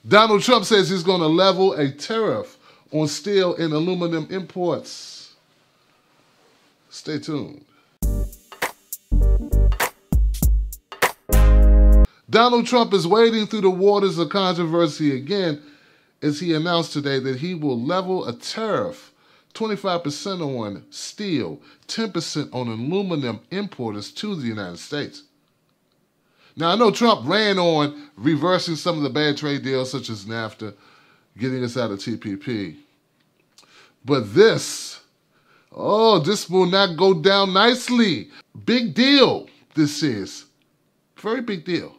Donald Trump says he's going to level a tariff on steel and aluminum imports. Stay tuned. Donald Trump is wading through the waters of controversy again as he announced today that he will level a tariff, 25% on steel, 10% on aluminum importers to the United States. Now, I know Trump ran on reversing some of the bad trade deals, such as NAFTA, getting us out of TPP. But this will not go down nicely. Big deal, this is. Very big deal.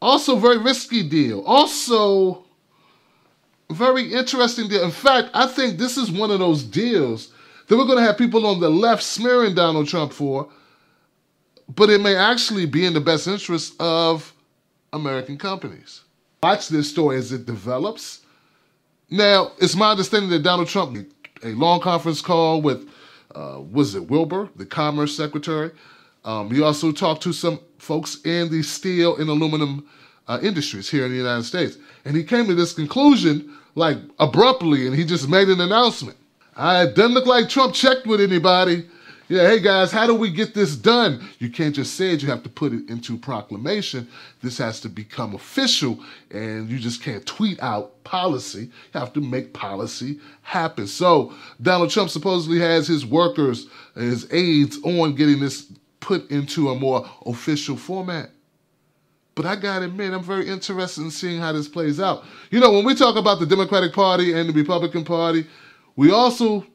Also, very risky deal. Also, very interesting deal. In fact, I think this is one of those deals that we're going to have people on the left smearing Donald Trump for, but it may actually be in the best interest of American companies. Watch this story as it develops. Now, it's my understanding that Donald Trump had a long conference call with, Wilbur, the Commerce Secretary. He also talked to some folks in the steel and aluminum industries here in the United States. And he came to this conclusion, like, abruptly, and he just made an announcement. It doesn't look like Trump checked with anybody. Yeah, hey guys, how do we get this done? You can't just say it, you have to put it into proclamation. This has to become official, and you just can't tweet out policy. You have to make policy happen. So Donald Trump supposedly has his workers, his aides on getting this put into a more official format. But I gotta admit, I'm very interested in seeing how this plays out. You know, when we talk about the Democratic Party and the Republican Party, we also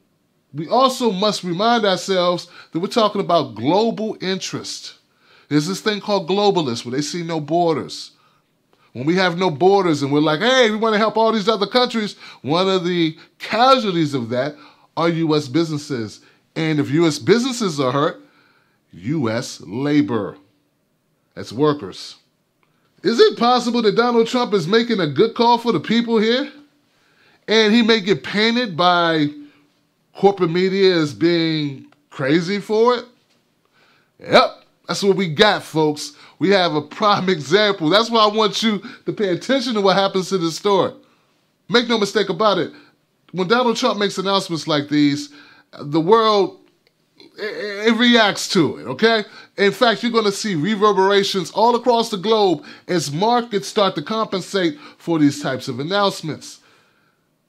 must remind ourselves that we're talking about global interest. There's this thing called globalists, where they see no borders. When we have no borders and we're like, hey, we want to help all these other countries, one of the casualties of that are U.S. businesses. And if U.S. businesses are hurt, U.S. labor. That's workers. Is it possible that Donald Trump is making a good call for the people here? And he may get painted by corporate media as being crazy for it? Yep, that's what we got, folks. We have a prime example. That's why I want you to pay attention to what happens to this story. Make no mistake about it. When Donald Trump makes announcements like these, the world, it reacts to it, okay? In fact, you're going to see reverberations all across the globe as markets start to compensate for these types of announcements.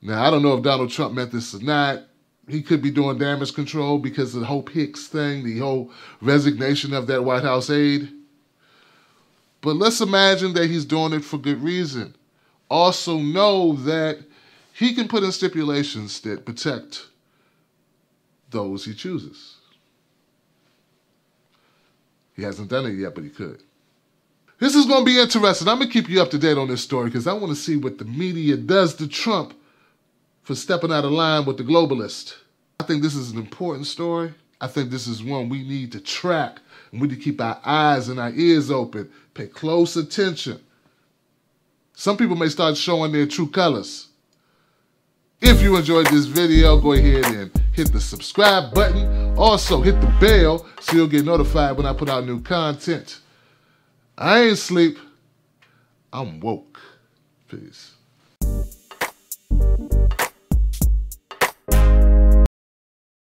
Now, I don't know if Donald Trump meant this or not. He could be doing damage control because of the Hope Hicks thing, the whole resignation of that White House aide. But let's imagine that he's doing it for good reason. Also know that he can put in stipulations that protect those he chooses. He hasn't done it yet, but he could. This is going to be interesting. I'm going to keep you up to date on this story because I want to see what the media does to Trump for stepping out of line with the globalist. I think this is an important story. I think this is one we need to track, and we need to keep our eyes and our ears open, pay close attention. Some people may start showing their true colors. If you enjoyed this video, go ahead and hit the subscribe button. Also, hit the bell so you'll get notified when I put out new content. I ain't asleep. I'm woke. Peace.